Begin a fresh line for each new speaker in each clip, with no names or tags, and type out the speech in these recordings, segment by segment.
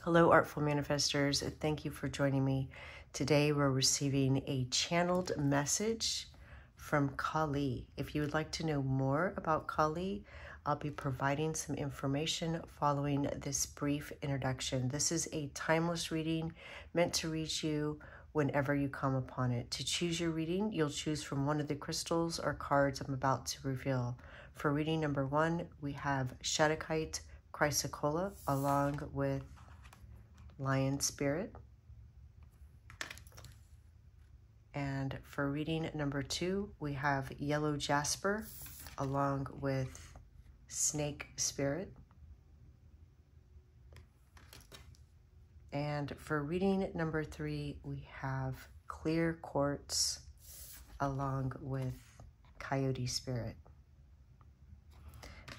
Hello, Artful Manifestors. Thank you for joining me. Today, we're receiving a channeled message from Kali. If you would like to know more about Kali, I'll be providing some information following this brief introduction. This is a timeless reading meant to reach you whenever you come upon it. To choose your reading, you'll choose from one of the crystals or cards I'm about to reveal. For reading number 1, we have Shattukite, Chrysocolla, along with Lion Spirit. And for reading number 2, we have Yellow Jasper along with Snake Spirit. And for reading number 3, we have Clear Quartz along with Coyote Spirit.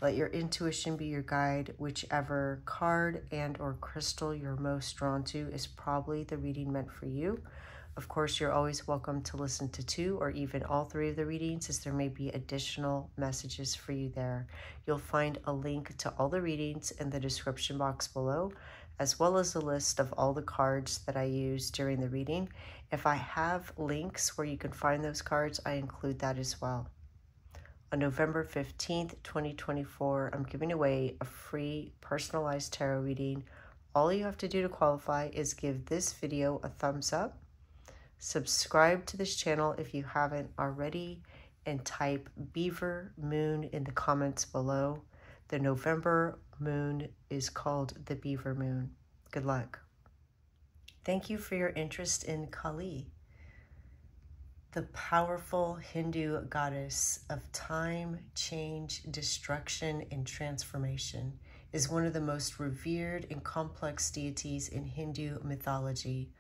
Let your intuition be your guide. Whichever card and or crystal you're most drawn to is probably the reading meant for you. Of course, you're always welcome to listen to 2 or even all 3 of the readings, as there may be additional messages for you there. You'll find a link to all the readings in the description box below, as well as a list of all the cards that I use during the reading. If I have links where you can find those cards, I include that as well. On November 15th, 2024, I'm giving away a free personalized tarot reading. All you have to do to qualify is give this video a thumbs up, subscribe to this channel if you haven't already, and type Beaver Moon in the comments below. The November moon is called the Beaver Moon. Good luck. Thank you for your interest in Kali. The powerful Hindu goddess of time, change, destruction, and transformation is one of the most revered and complex deities in Hindu mythology.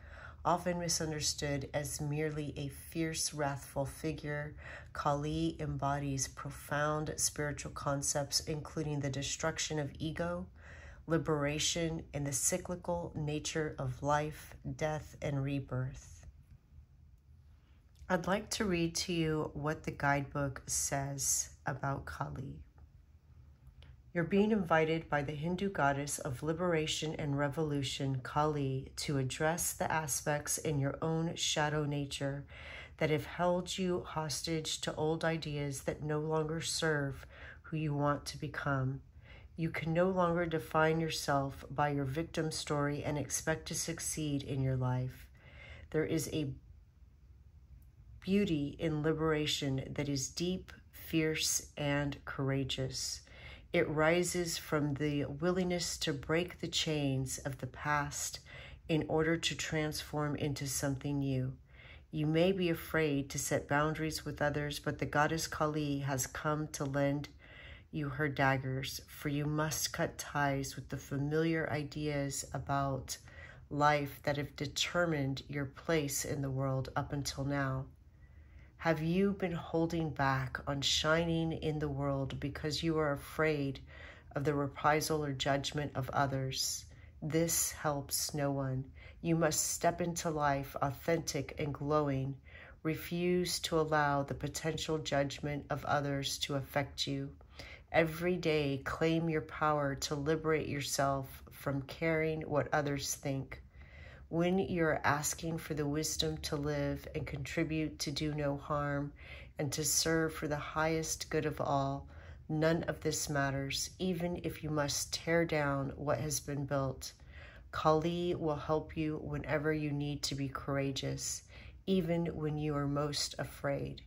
Often misunderstood as merely a fierce, wrathful figure, Kali embodies profound spiritual concepts, including the destruction of ego, liberation, and the cyclical nature of life, death, and rebirth. I'd like to read to you what the guidebook says about Kali. You're being invited by the Hindu goddess of liberation and revolution, Kali, to address the aspects in your own shadow nature that have held you hostage to old ideas that no longer serve who you want to become. You can no longer define yourself by your victim story and expect to succeed in your life. There is a beauty in liberation that is deep, fierce, and courageous. It rises from the willingness to break the chains of the past in order to transform into something new. You may be afraid to set boundaries with others, but the goddess Kali has come to lend you her daggers, for you must cut ties with the familiar ideas about life that have determined your place in the world up until now. Have you been holding back on shining in the world because you are afraid of the reprisal or judgment of others? This helps no one. You must step into life authentic and glowing. Refuse to allow the potential judgment of others to affect you. Every day, claim your power to liberate yourself from caring what others think. When you're asking for the wisdom to live and contribute to do no harm and to serve for the highest good of all, none of this matters, even if you must tear down what has been built. Kali will help you whenever you need to be courageous, even when you are most afraid.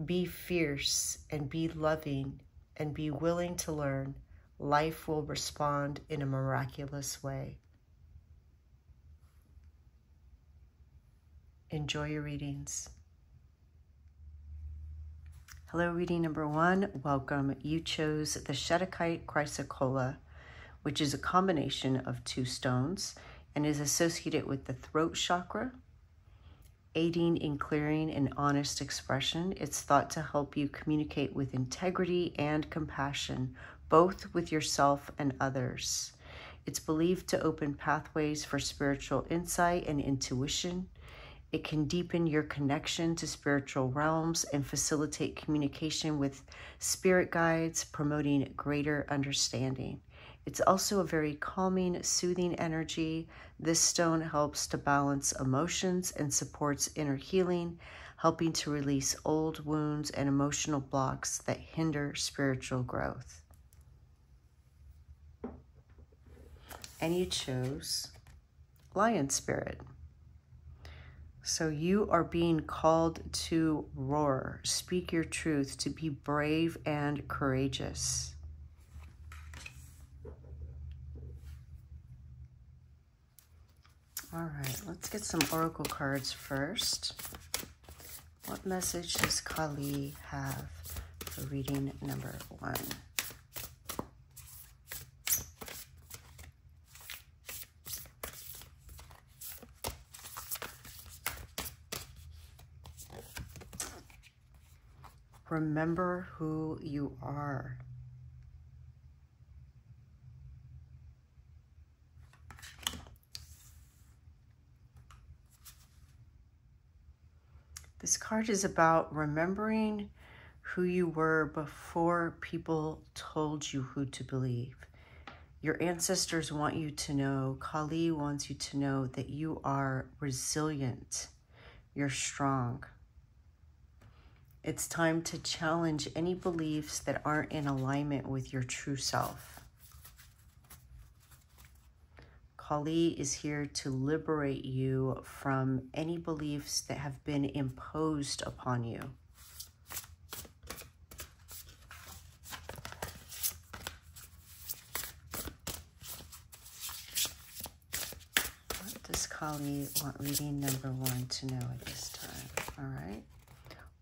Be fierce and be loving and be willing to learn. Life will respond in a miraculous way. Enjoy your readings. Hello, reading number 1. Welcome. You chose the Shattukite Chrysocolla, which is a combination of 2 stones and is associated with the throat chakra, aiding in clearing and honest expression. It's thought to help you communicate with integrity and compassion, both with yourself and others. It's believed to open pathways for spiritual insight and intuition. It can deepen your connection to spiritual realms and facilitate communication with spirit guides, promoting greater understanding. It's also a very calming, soothing energy. This stone helps to balance emotions and supports inner healing, helping to release old wounds and emotional blocks that hinder spiritual growth. And you chose Lion Spirit. So you are being called to roar, speak your truth, to be brave and courageous. All right, let's get some oracle cards first. What message does Kali have for reading number 1? Remember who you are. This card is about remembering who you were before people told you who to believe. Your ancestors want you to know, Kali wants you to know that you are resilient, you're strong. It's time to challenge any beliefs that aren't in alignment with your true self. Kali is here to liberate you from any beliefs that have been imposed upon you. What does Kali want reading number 1 to know at this time? All right.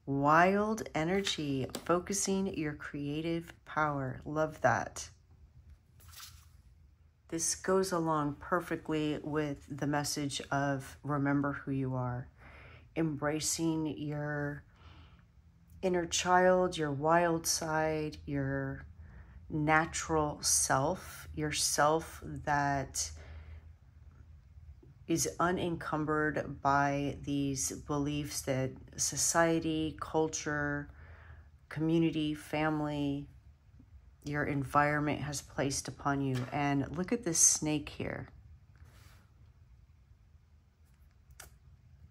Wild energy, focusing your creative power. Love that. This goes along perfectly with the message of remember who you are. Embracing your inner child, your wild side, your natural self, your self that is unencumbered by these beliefs that society, culture, community, family, your environment has placed upon you. And look at this snake here.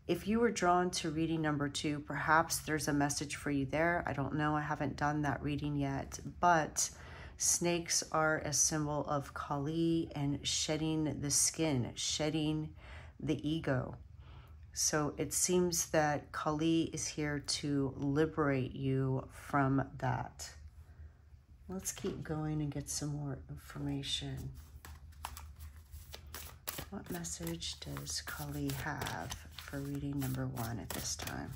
If you were drawn to reading number 2, perhaps there's a message for you there. I don't know. I haven't done that reading yet. But snakes are a symbol of Kali and shedding the skin, shedding the ego. So it seems that Kali is here to liberate you from that. Let's keep going and get some more information. What message does Kali have for reading number 1 at this time?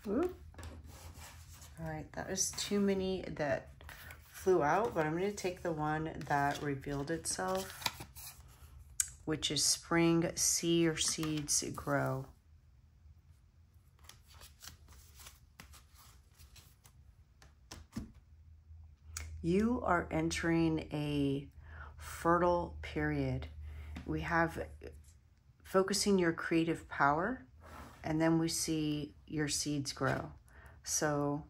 Ooh. All right, that was too many that flew out, but I'm going to take the one that revealed itself, which is spring, see your seeds grow. You are entering a fertile period. We have focusing your creative power, and then we see your seeds grow. So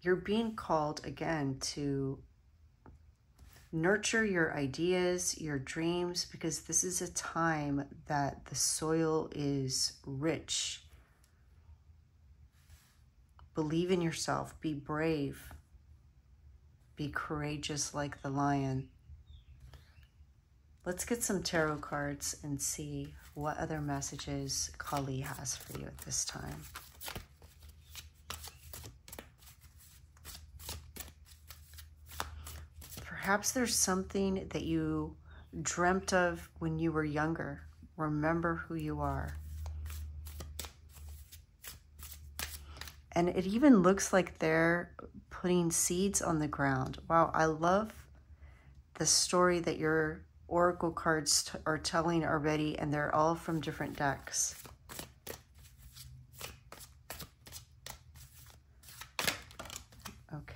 you're being called again to nurture your ideas, your dreams, because this is a time that the soil is rich. Believe in yourself, be brave, be courageous like the lion. Let's get some tarot cards and see what other messages Kali has for you at this time. Perhaps there's something that you dreamt of when you were younger. Remember who you are. And it even looks like they're putting seeds on the ground. Wow, I love the story that your oracle cards are telling already, and they're all from different decks.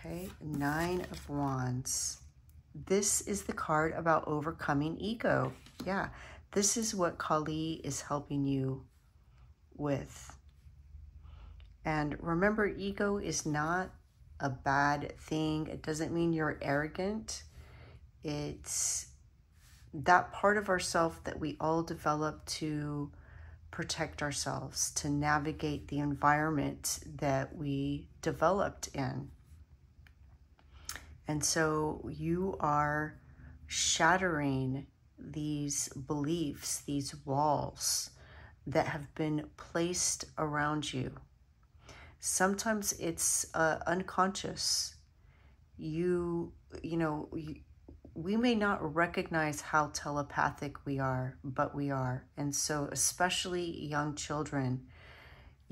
Okay, 9 of Wands. This is the card about overcoming ego. Yeah, this is what Kali is helping you with. And remember, ego is not a bad thing. It doesn't mean you're arrogant. It's that part of ourselves that we all develop to protect ourselves, to navigate the environment that we developed in. And so you are shattering these beliefs, these walls that have been placed around you. Sometimes it's unconscious. We may not recognize how telepathic we are, but we are. And so especially young children,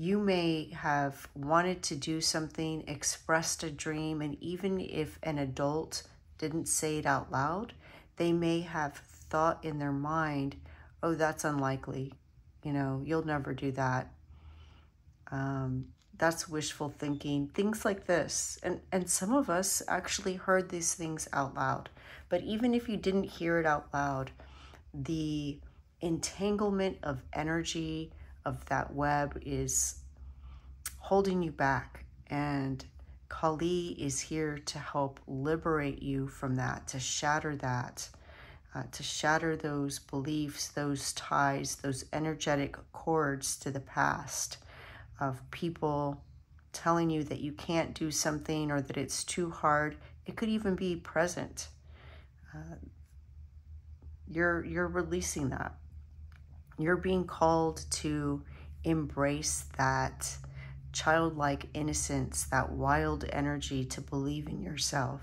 you may have wanted to do something, expressed a dream, and even if an adult didn't say it out loud, they may have thought in their mind, oh, that's unlikely. You'll never do that. That's wishful thinking, things like this. And some of us actually heard these things out loud. But even if you didn't hear it out loud, the entanglement of energy of that web is holding you back. And Kali is here to help liberate you from that, to shatter that, to shatter those beliefs, those ties, those energetic cords to the past of people telling you that you can't do something or that it's too hard. It could even be present. You're releasing that. You're being called to embrace that childlike innocence, that wild energy, to believe in yourself,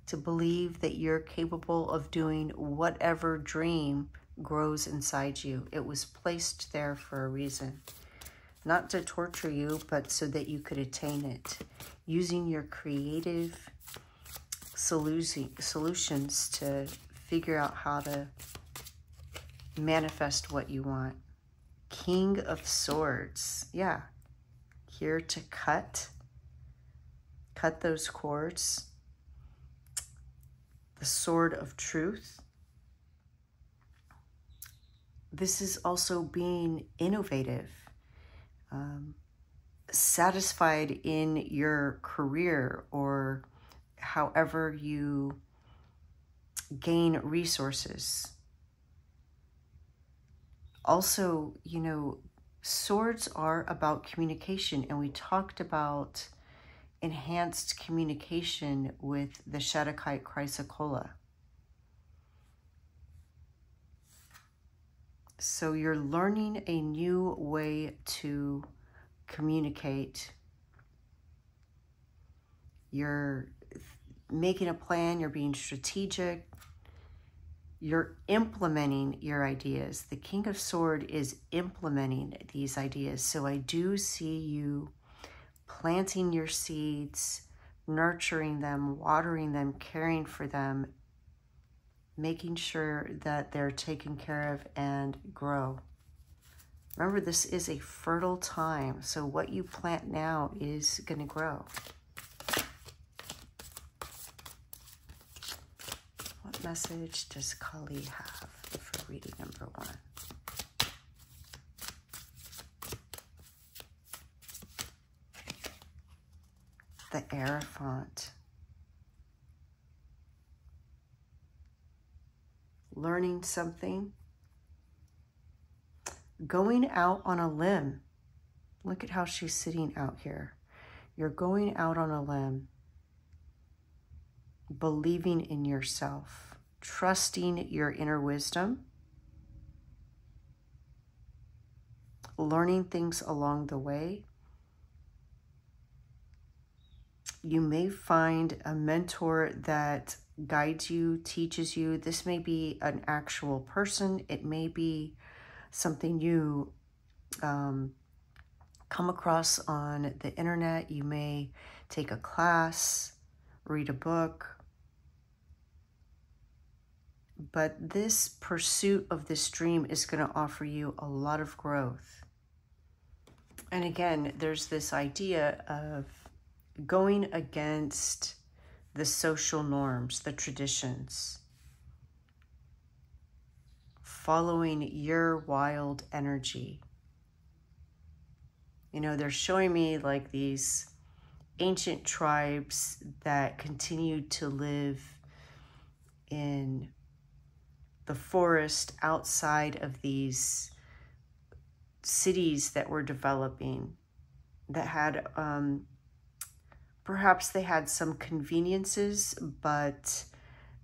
to believe that you're capable of doing whatever dream grows inside you. It was placed there for a reason. Not to torture you, but so that you could attain it, using your creative solutions to figure out how to manifest what you want. King of Swords. Yeah. Here to cut those cords. The Sword of Truth. This is also being innovative. Satisfied in your career or however you gain resources. Also, swords are about communication, and we talked about enhanced communication with the Shattukite Chrysocolla. So you're learning a new way to communicate. You're making a plan, you're being strategic, you're implementing your ideas. The King of Swords is implementing these ideas. So I do see you planting your seeds, nurturing them, watering them, caring for them, making sure that they're taken care of and grow. Remember, this is a fertile time, so what you plant now is going to grow. What message does Kali have for reading number 1? The Hierophant. Learning something. Going out on a limb. Look at how she's sitting out here. You're going out on a limb. Believing in yourself. Trusting your inner wisdom. Learning things along the way. You may find a mentor that guides you, teaches you. This may be an actual person. It may be something you come across on the internet. You may take a class, read a book. But this pursuit of this dream is going to offer you a lot of growth. And again, there's this idea of going against the social norms, the traditions, following your wild energy. You know, they're showing me like these ancient tribes that continued to live in the forest outside of these cities that were developing, that had perhaps they had some conveniences, but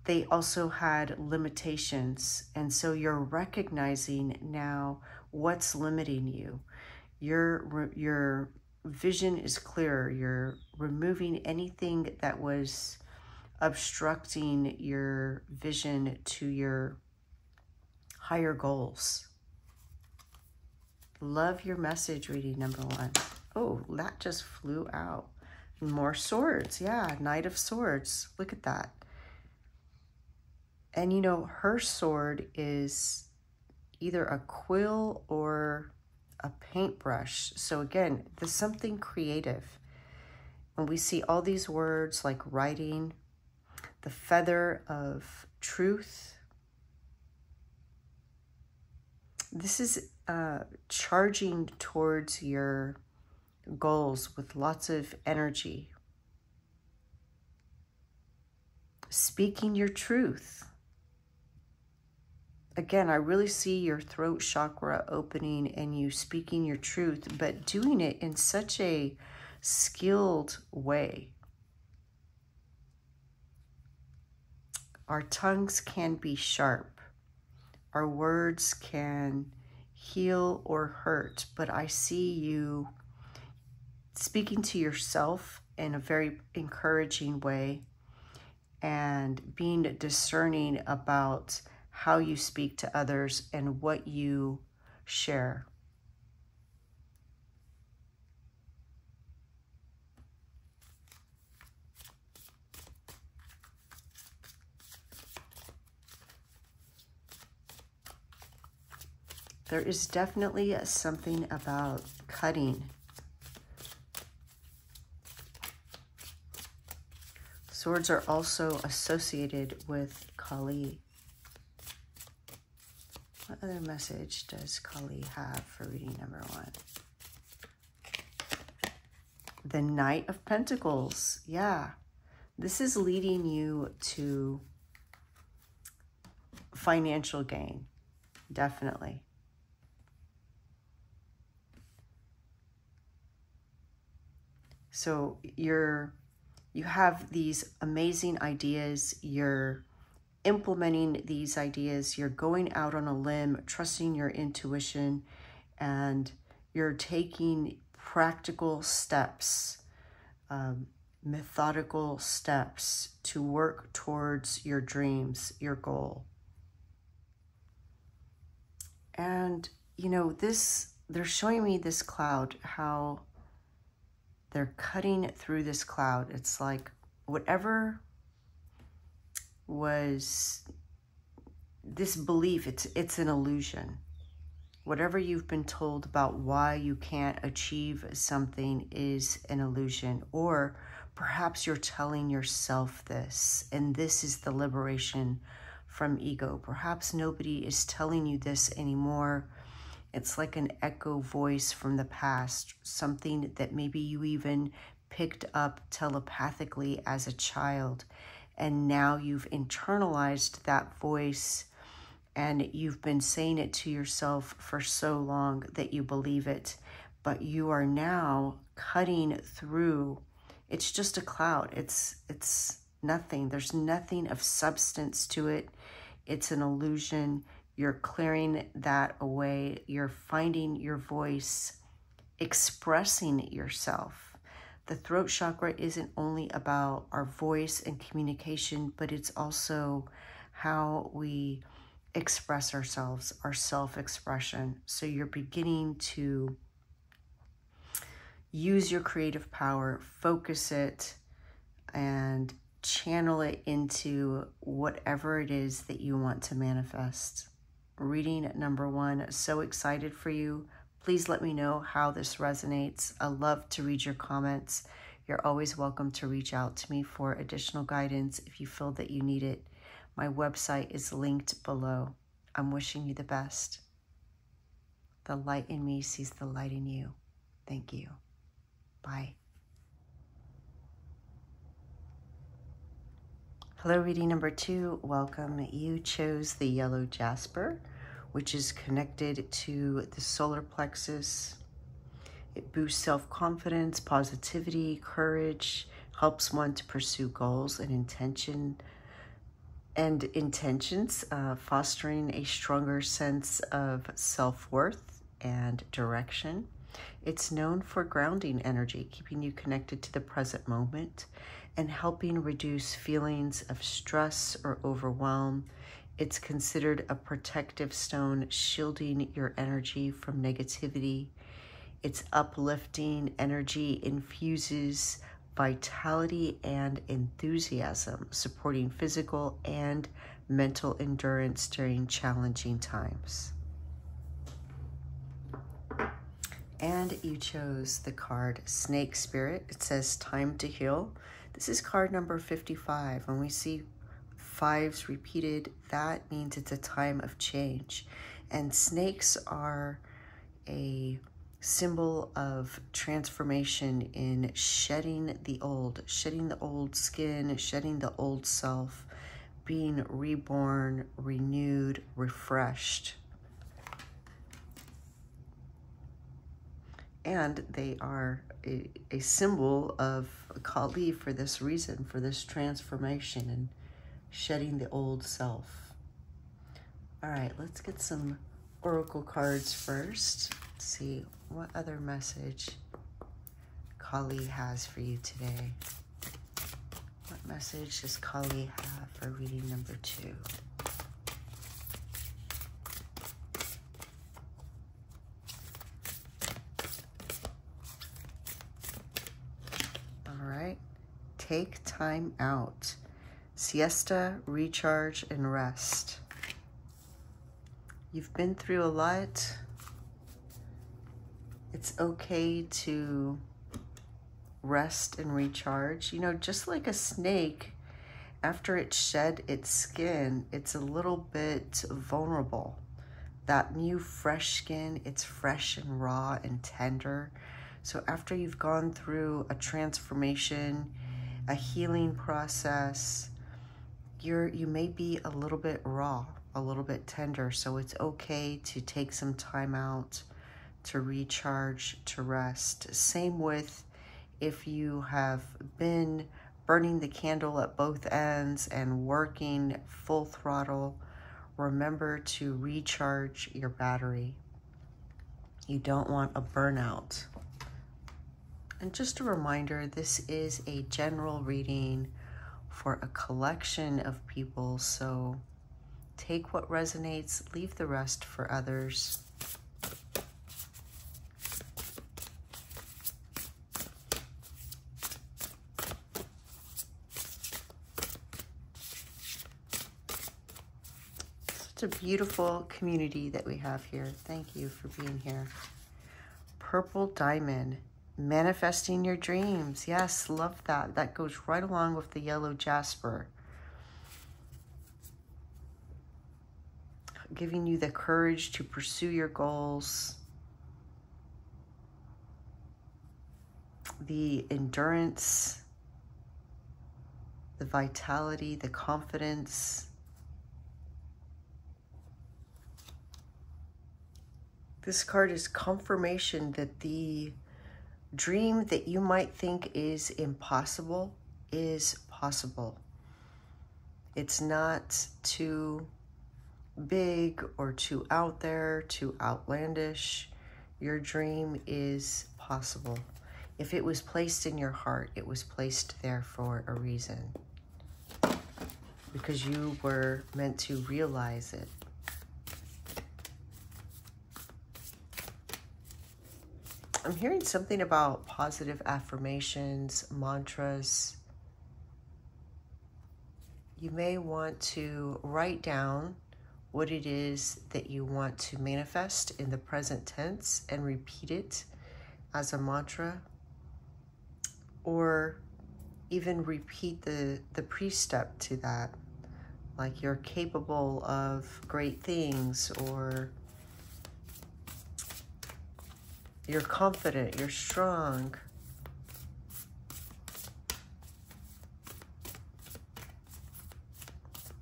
they also had limitations. And so you're recognizing now what's limiting you. Your vision is clearer. You're removing anything that was obstructing your vision to your higher goals. Love your message reading, number 1. Oh, that just flew out. More swords. Yeah, Knight of Swords. Look at that. And you know, her sword is either a quill or a paintbrush. So again, there's something creative. When we see all these words like writing, the feather of truth, this is charging towards your goals with lots of energy. Speaking your truth. Again, I really see your throat chakra opening and you speaking your truth, but doing it in such a skilled way. Our tongues can be sharp. Our words can heal or hurt, but I see you speaking to yourself in a very encouraging way and being discerning about how you speak to others and what you share. There is definitely something about cutting. Swords are also associated with Kali. What other message does Kali have for reading number 1? The Knight of Pentacles. Yeah, this is leading you to financial gain, definitely. So you have these amazing ideas, you're implementing these ideas, you're going out on a limb, trusting your intuition, and you're taking practical steps, methodical steps to work towards your dreams, your goal. And, you know, they're showing me this cloud, how they're cutting through this cloud. It's like whatever was this belief, it's an illusion. Whatever you've been told about why you can't achieve something is an illusion. Or perhaps you're telling yourself this, and this is the liberation from ego. Perhaps nobody is telling you this anymore. It's like an echo voice from the past, something that maybe you even picked up telepathically as a child. And now you've internalized that voice and you've been saying it to yourself for so long that you believe it. But you are now cutting through. It's just a cloud. It's nothing. There's nothing of substance to it. It's an illusion. You're clearing that away. You're finding your voice, expressing yourself. The throat chakra isn't only about our voice and communication, but it's also how we express ourselves, our self-expression. So you're beginning to use your creative power, focus it, and channel it into whatever it is that you want to manifest. Reading number 1, so excited for you. Please let me know how this resonates. I love to read your comments. You're always welcome to reach out to me for additional guidance if you feel that you need it. My website is linked below. I'm wishing you the best. The light in me sees the light in you. Thank you. Bye. Hello, reading number 2. Welcome. You chose the yellow Jasper, which is connected to the solar plexus. It boosts self-confidence, positivity, courage, helps one to pursue goals and intentions, fostering a stronger sense of self-worth and direction. It's known for grounding energy, keeping you connected to the present moment and helping reduce feelings of stress or overwhelm. It's considered a protective stone, shielding your energy from negativity. Its uplifting energy infuses vitality and enthusiasm, supporting physical and mental endurance during challenging times. And you chose the card Snake Spirit. It says time to heal. This is card number 55. When we see 5s repeated, that means it's a time of change. And snakes are a symbol of transformation in shedding the old skin, shedding the old self, being reborn, renewed, refreshed. And they are a symbol of Kali for this reason, for this transformation and shedding the old self. All right, let's get some oracle cards first. Let's see what other message Kali has for you today. What message does Kali have for reading number 2? Take time out. Siesta, recharge, and rest. You've been through a lot. It's okay to rest and recharge. You know, just like a snake, after it shed its skin, it's a little bit vulnerable. That new fresh skin, it's fresh and raw and tender. So after you've gone through a transformation, a healing process, you may be a little bit raw, a little bit tender. So it's okay to take some time out to recharge, to rest. Same with if you have been burning the candle at both ends and working full throttle, remember to recharge your battery. You don't want a burnout. And just a reminder, this is a general reading for a collection of people, so take what resonates, leave the rest for others. Such a beautiful community that we have here. Thank you for being here. Purple Diamond. Manifesting your dreams. Yes, love that. That goes right along with the yellow Jasper. Giving you the courage to pursue your goals. The endurance, the vitality, the confidence. This card is confirmation that the dream that you might think is impossible is possible. It's not too big or too out there, too outlandish. Your dream is possible. If it was placed in your heart, it was placed there for a reason. Because you were meant to realize it. I'm hearing something about positive affirmations, mantras. You may want to write down what it is that you want to manifest in the present tense and repeat it as a mantra. or even repeat the precept to that. Like you're capable of great things, or you're confident, you're strong.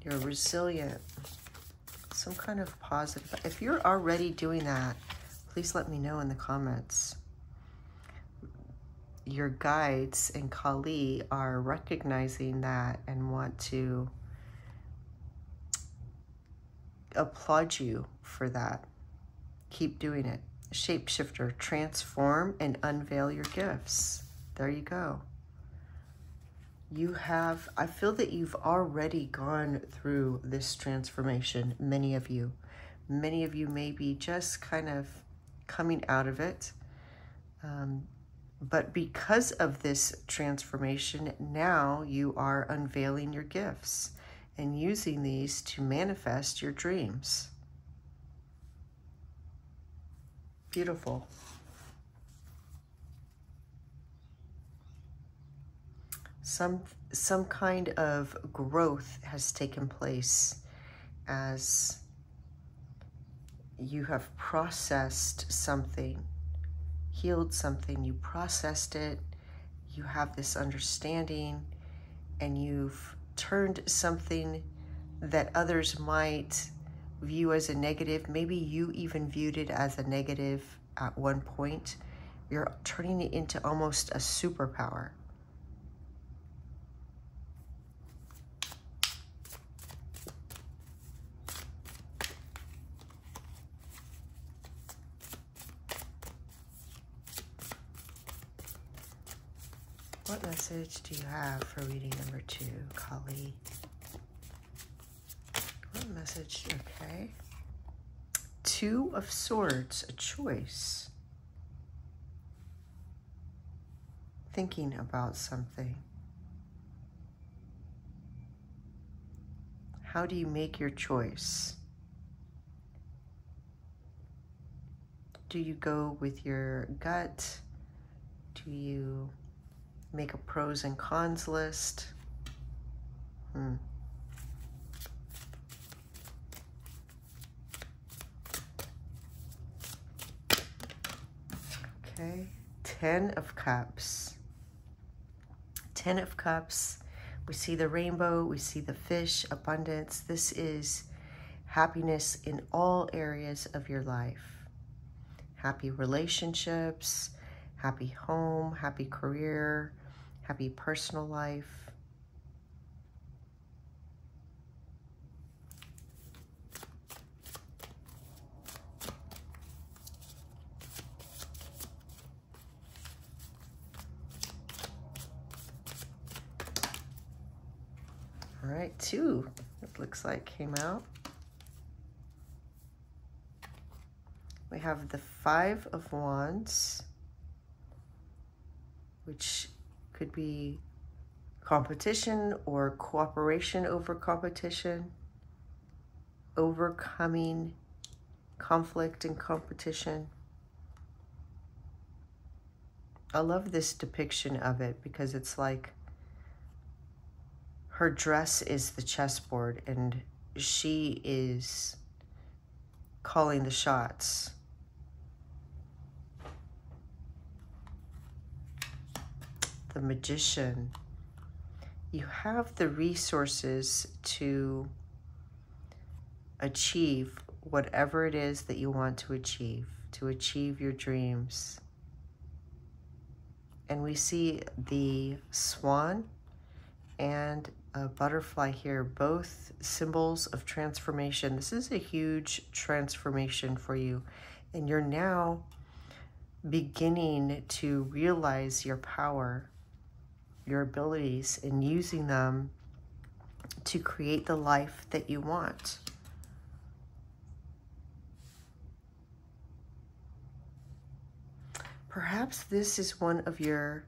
You're resilient. Some kind of positive. If you're already doing that, please let me know in the comments. Your guides and Kali are recognizing that and want to applaud you for that. Keep doing it. Shapeshifter, transform and unveil your gifts. There you go. You have, I feel that you've already gone through this transformation, many of you. Many of you may be just kind of coming out of it. But because of this transformation, now you are unveiling your gifts and using these to manifest your dreams. Beautiful. Some kind of growth has taken place as you have processed something, healed something, you processed it, you have this understanding, and you've turned something that others might view as a negative. Maybe you even viewed it as a negative at one point. You're turning it into almost a superpower. What message do you have for reading number 2, Kali? What message? Okay. 2 of Swords, a choice. Thinking about something. How do you make your choice? Do you go with your gut? Do you make a pros and cons list? Okay, 10 of Cups. 10 of Cups. We see the rainbow, we see the fish, abundance. This is happiness in all areas of your life. Happy relationships, happy home, happy career, happy personal life. All right, 2, it looks like came out. We have the 5 of Wands, which could be competition or cooperation over competition, overcoming conflict and competition. I love this depiction of it because it's like her dress is the chessboard and she is calling the shots. The Magician. You have the resources to achieve whatever it is that you want to achieve your dreams. And we see the swan and a butterfly here, both symbols of transformation. This is a huge transformation for you, and you're now beginning to realize your power, your abilities, and using them to create the life that you want. Perhaps this is one of your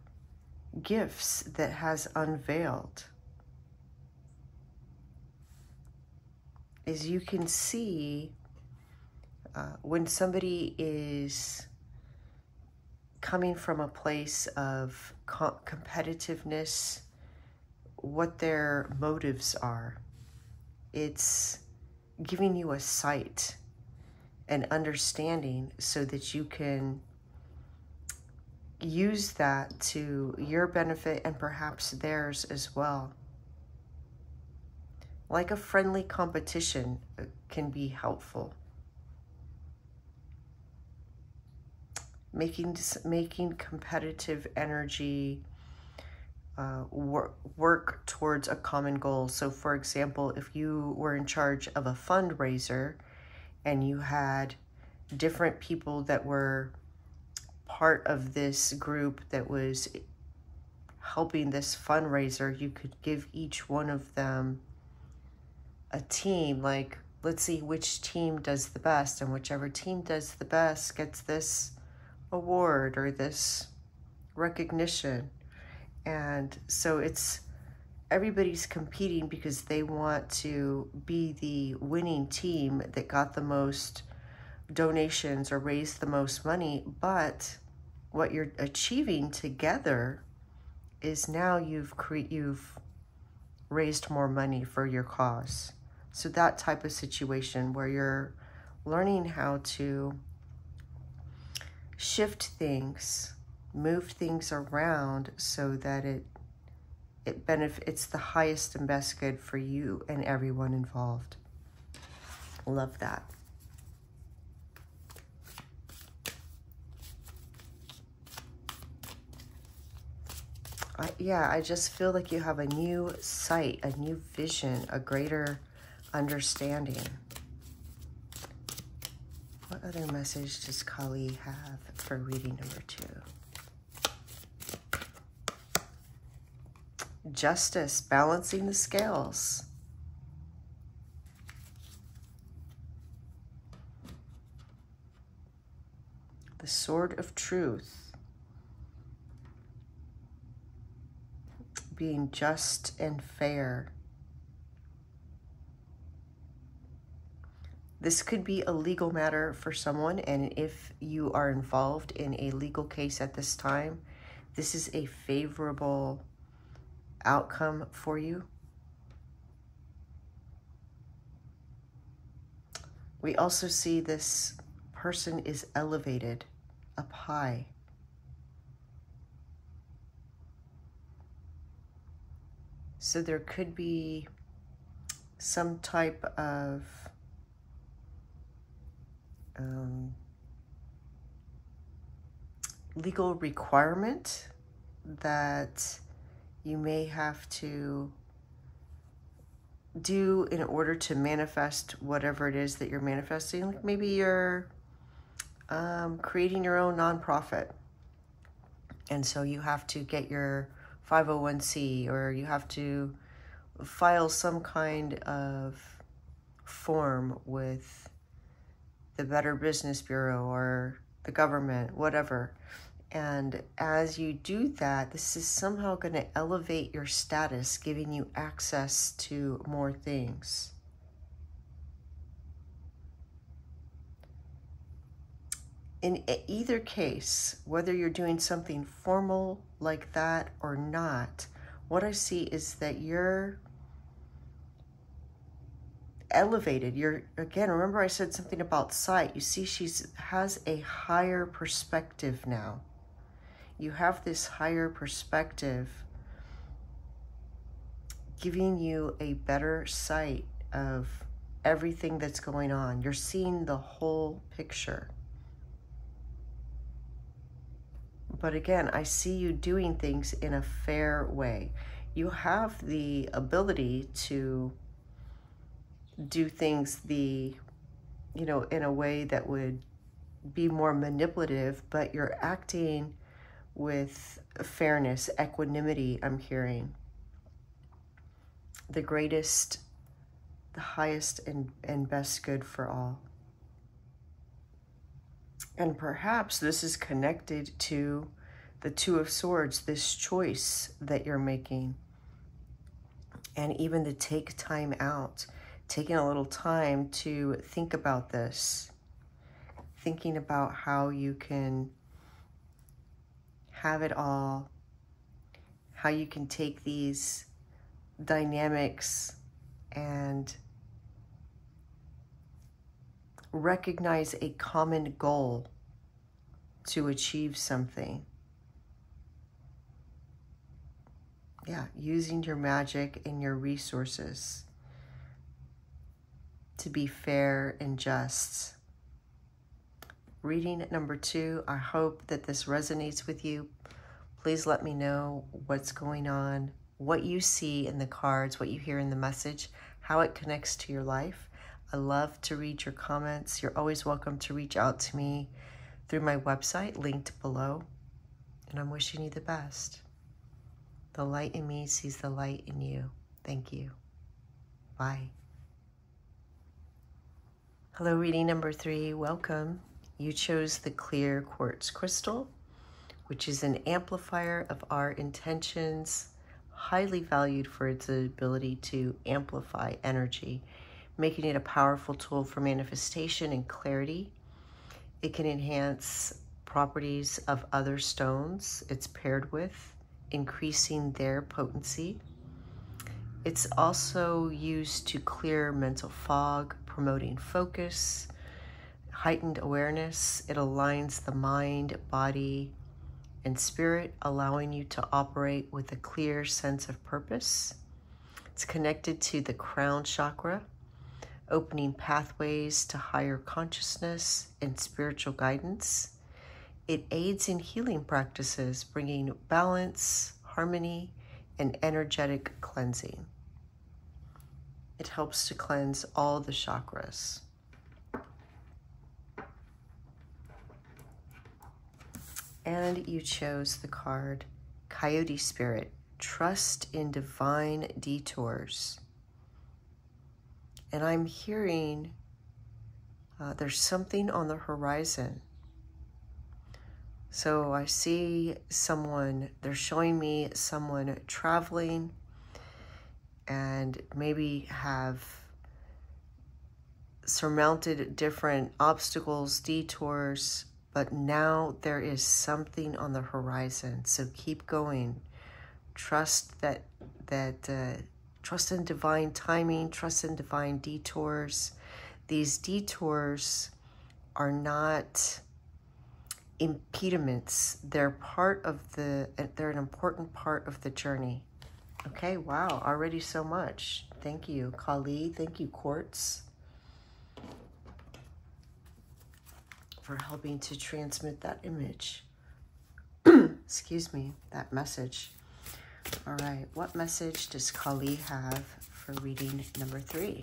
gifts that has unveiled. As you can see, when somebody is coming from a place of competitiveness, what their motives are. It's giving you a sight and understanding so that you can use that to your benefit and perhaps theirs as well. Like a friendly competition can be helpful. Making competitive energy work towards a common goal. So for example, if you were in charge of a fundraiser and you had different people that were part of this group that was helping this fundraiser, you could give each one of them a team, like, let's see which team does the best, and whichever team does the best gets this award or this recognition. And so it's everybody's competing because they want to be the winning team that got the most donations or raised the most money. But what you're achieving together is now you've raised more money for your cause. So that type of situation where you're learning how to shift things, move things around so that it benefits the highest and best good for you and everyone involved. Love that. I just feel like you have a new sight, a new vision, a greater understanding. What other message does Kali have for reading number 2? Justice, balancing the scales. The sword of truth. Being just and fair. This could be a legal matter for someone, and if you are involved in a legal case at this time, this is a favorable outcome for you. We also see this person is elevated up high. So there could be some type of legal requirement that you may have to do in order to manifest whatever it is that you're manifesting. Like maybe you're creating your own nonprofit, and so you have to get your 501c, or you have to file some kind of form with the Better Business Bureau or the government, whatever. And as you do that, this is somehow going to elevate your status, giving you access to more things. In either case, whether you're doing something formal like that or not, what I see is that you're elevated. You're, again, remember I said something about sight. You see, she has a higher perspective now. You have this higher perspective giving you a better sight of everything that's going on. You're seeing the whole picture. But again, I see you doing things in a fair way. You have the ability to do things in a way that would be more manipulative, but you're acting with fairness, equanimity, I'm hearing. The greatest, the highest and best good for all. And perhaps this is connected to the Two of Swords, this choice that you're making. And even to take time out, taking a little time to think about this, thinking about how you can have it all how you can take these dynamics and recognize a common goal to achieve something. Yeah, using your magic and your resources to be fair and just. Reading number 2, I hope that this resonates with you. Please let me know what's going on, what you see in the cards, what you hear in the message, how it connects to your life. I love to read your comments. You're always welcome to reach out to me through my website, linked below. And I'm wishing you the best. The light in me sees the light in you. Thank you. Bye. Hello, reading number 3. Welcome. You chose the clear quartz crystal, which is an amplifier of our intentions, highly valued for its ability to amplify energy, making it a powerful tool for manifestation and clarity. It can enhance properties of other stones it's paired with, increasing their potency. It's also used to clear mental fog, promoting focus, heightened awareness. It aligns the mind, body, and spirit, allowing you to operate with a clear sense of purpose. It's connected to the crown chakra, opening pathways to higher consciousness and spiritual guidance. It aids in healing practices, bringing balance, harmony, and energetic cleansing. It helps to cleanse all the chakras. And you chose the card, Coyote Spirit, trust in divine detours. And I'm hearing there's something on the horizon. So I see someone, they're showing me someone traveling and maybe have surmounted different obstacles, detours, but now there is something on the horizon. So keep going. Trust trust in divine timing, trust in divine detours. These detours are not impediments. They're an important part of the journey. Okay, wow, already so much. Thank you, Kali. Thank you, Quartz, for helping to transmit that image. Excuse me, that message. All right, what message does Kali have for reading number 3?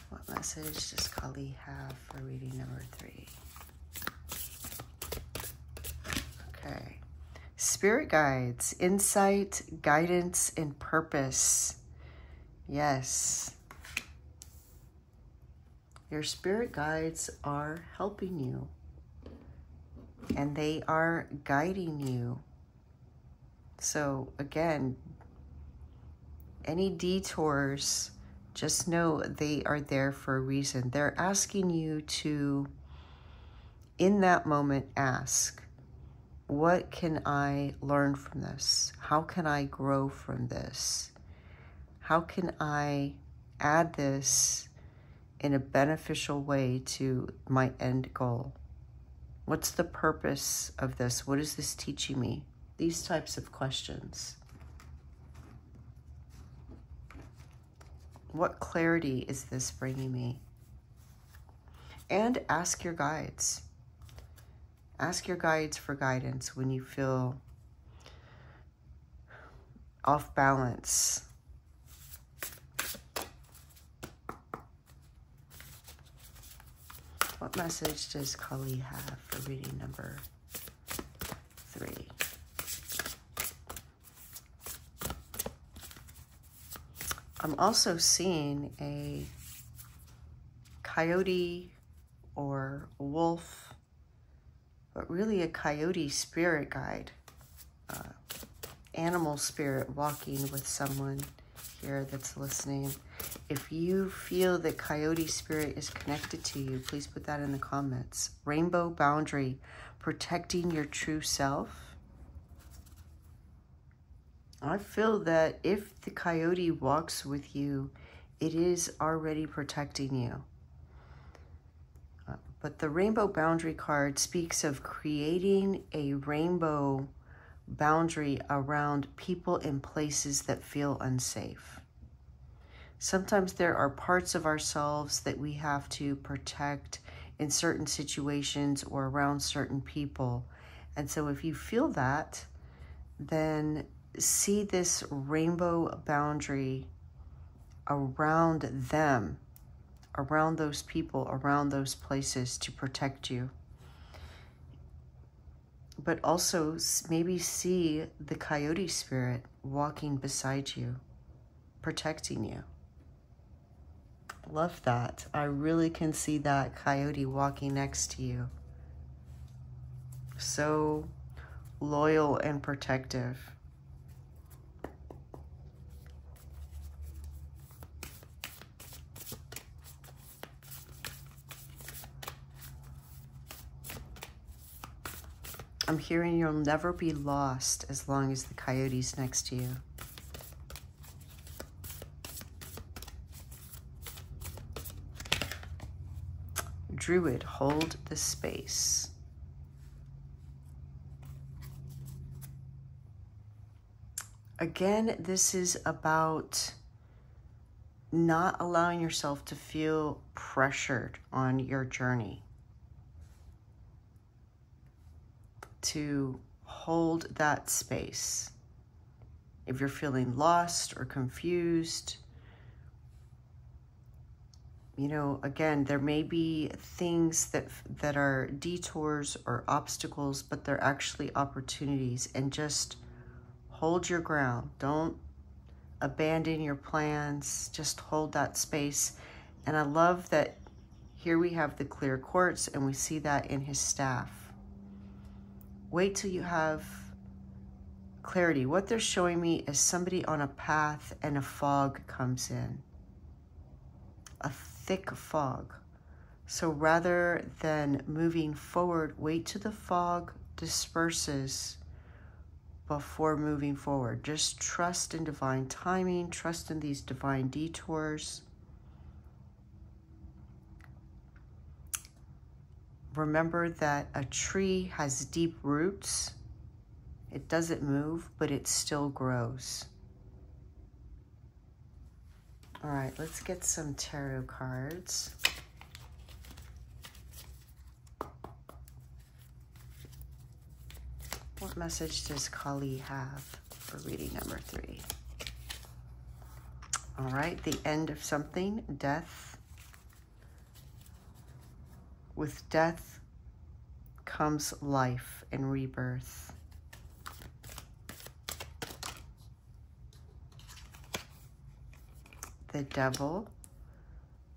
What message does Kali have for reading number 3? Okay. Spirit guides, insight, guidance, and purpose. Yes. Your spirit guides are helping you, and they are guiding you. So again, any detours, just know they are there for a reason. They're asking you to, in that moment, ask, what can I learn from this? How can I grow from this? How can I add this in a beneficial way to my end goal? What's the purpose of this? What is this teaching me? These types of questions. What clarity is this bringing me? And ask your guides. Ask your guides for guidance when you feel off balance. What message does Kali have for reading number 3? I'm also seeing a coyote or wolf, but really a coyote spirit guide, animal spirit walking with someone here that's listening. If you feel that coyote spirit is connected to you, please put that in the comments. Rainbow boundary, protecting your true self. I feel that if the coyote walks with you, it is already protecting you. But the rainbow boundary card speaks of creating a rainbow boundary around people and places that feel unsafe. Sometimes there are parts of ourselves that we have to protect in certain situations or around certain people. And so if you feel that, then see this rainbow boundary around them, around those people, around those places to protect you. But also maybe see the coyote spirit walking beside you, protecting you. Love that. I really can see that coyote walking next to you. So loyal and protective. I'm hearing you'll never be lost as long as the coyote's next to you. Druid, hold the space. Again, this is about not allowing yourself to feel pressured on your journey. To hold that space. If you're feeling lost or confused, you know, again, there may be things that are detours or obstacles, but they're actually opportunities. And just hold your ground. Don't abandon your plans. Just hold that space. And I love that here we have the clear quartz, and we see that in his staff. Wait till you have clarity. What they're showing me is somebody on a path and a fog comes in. A thick fog. So rather than moving forward, wait till the fog disperses before moving forward. Just trust in divine timing, trust in these divine detours. Remember that a tree has deep roots. It doesn't move, but it still grows. All right, let's get some tarot cards. What message does Kali have for reading number 3? All right, the end of something, death. With death comes life and rebirth. The devil.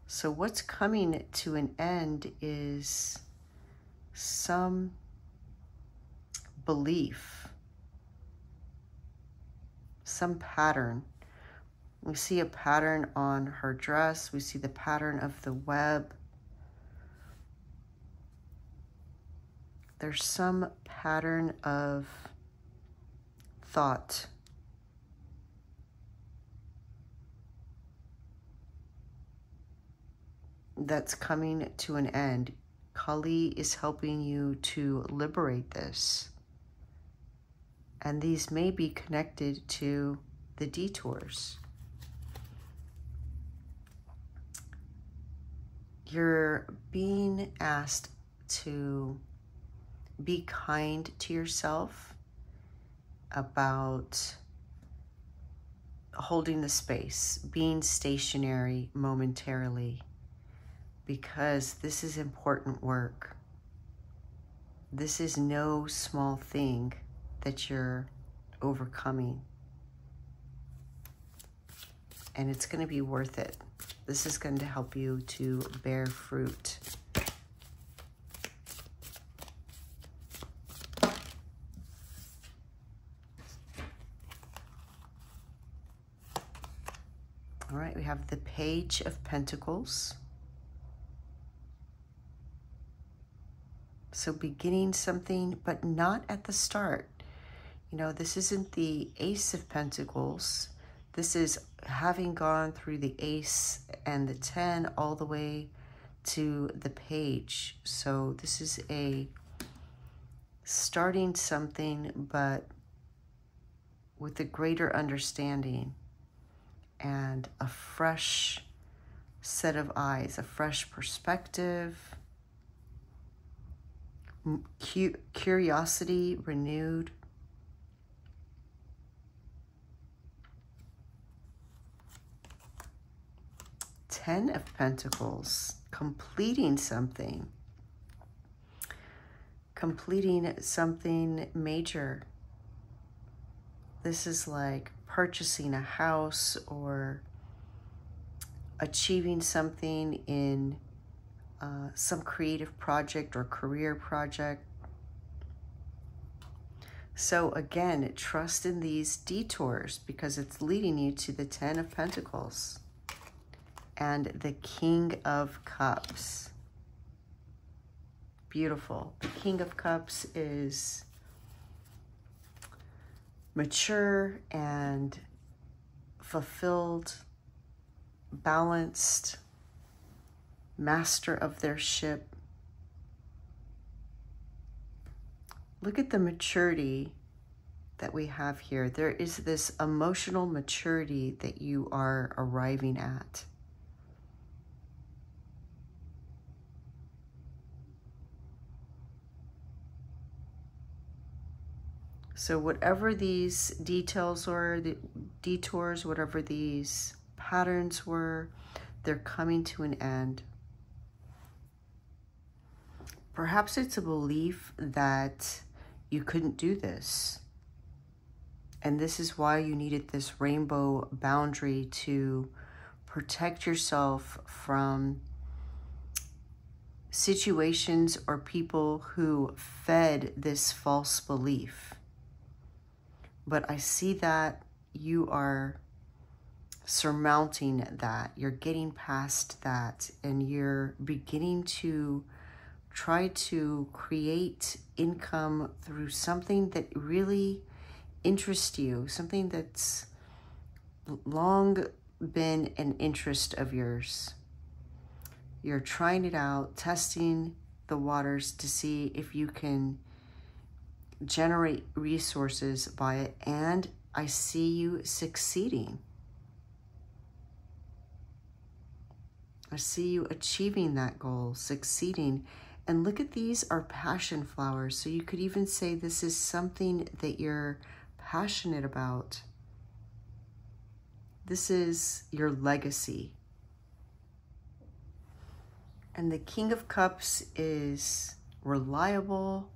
So what's coming to an end is some belief, some pattern. We see a pattern on her dress. We see the pattern of the web. There's some pattern of thought. That's coming to an end. Kali is helping you to liberate this. And these may be connected to the detours. You're being asked to be kind to yourself about holding the space, being stationary momentarily, because this is important work. This is no small thing that you're overcoming. And it's going to be worth it. This is going to help you to bear fruit. All right, we have the Page of Pentacles. So beginning something, but not at the start. You know, this isn't the Ace of Pentacles. This is having gone through the Ace and the 10 all the way to the Page. So this is a starting something, but with a greater understanding and a fresh set of eyes, a fresh perspective, curiosity renewed. Ten of Pentacles, completing something major. This is like purchasing a house or achieving something in some creative project or career project. So again, trust in these detours because it's leading you to the 10 of Pentacles and the King of Cups. Beautiful. The King of Cups is mature and fulfilled, balanced, master of their ship. Look at the maturity that we have here. There is this emotional maturity that you are arriving at. So whatever these details were, the detours, whatever these patterns were, they're coming to an end. Perhaps it's a belief that you couldn't do this. And this is why you needed this rainbow boundary to protect yourself from situations or people who fed this false belief. But I see that you are surmounting that. You're getting past that and you're beginning to try to create income through something that really interests you, something that's long been an interest of yours. You're trying it out, testing the waters to see if you can generate resources by it, and I see you succeeding. I see you achieving that goal, succeeding. And look at these are passion flowers. So you could even say this is something that you're passionate about. This is your legacy. And the King of Cups is reliable,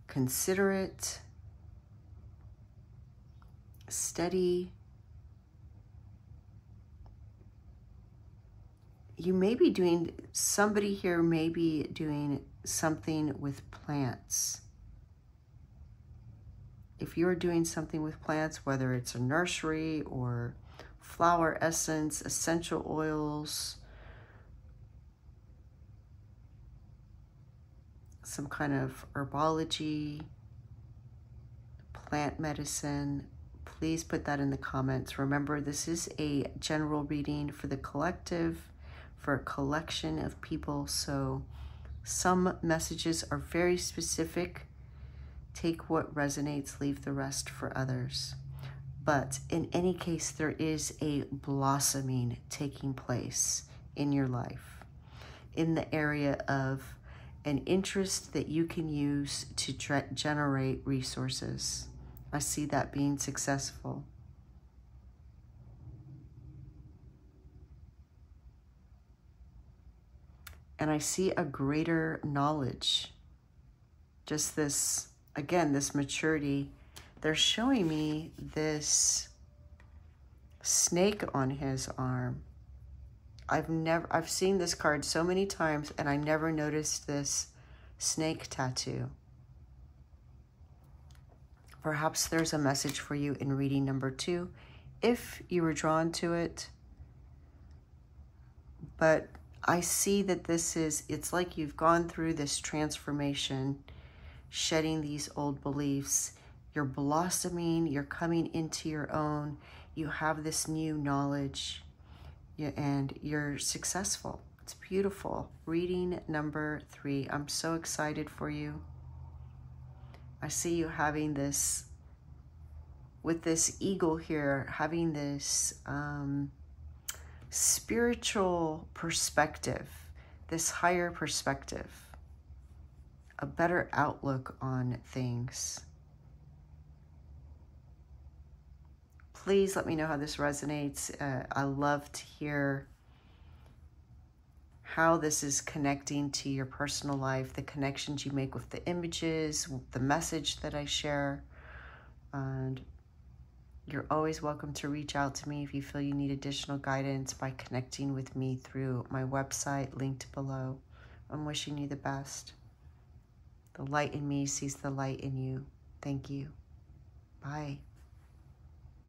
considerate, steady. You may be doing, somebody here may be doing something with plants. If you're doing something with plants, whether it's a nursery or flower essence, essential oils, some kind of herbology, plant medicine, please put that in the comments. Remember, this is a general reading for the collective, for a collection of people. So some messages are very specific. Take what resonates, leave the rest for others. But in any case, there is a blossoming taking place in your life in the area of an interest that you can use to generate resources. I see that being successful. And I see a greater knowledge. Just this, again, this maturity. They're showing me this snake on his arm. I've seen this card so many times and I never noticed this snake tattoo. Perhaps there's a message for you in reading number 2, if you were drawn to it. But I see that it's like you've gone through this transformation, shedding these old beliefs. You're blossoming, you're coming into your own. You have this new knowledge, and you're successful. It's beautiful. Reading number 3. I'm so excited for you. I see you having this, with this eagle here, having this spiritual perspective, this higher perspective, a better outlook on things. Please let me know how this resonates. I love to hear how this is connecting to your personal life, the connections you make with the images, the message that I share. And you're always welcome to reach out to me if you feel you need additional guidance by connecting with me through my website linked below. I'm wishing you the best. The light in me sees the light in you. Thank you. Bye.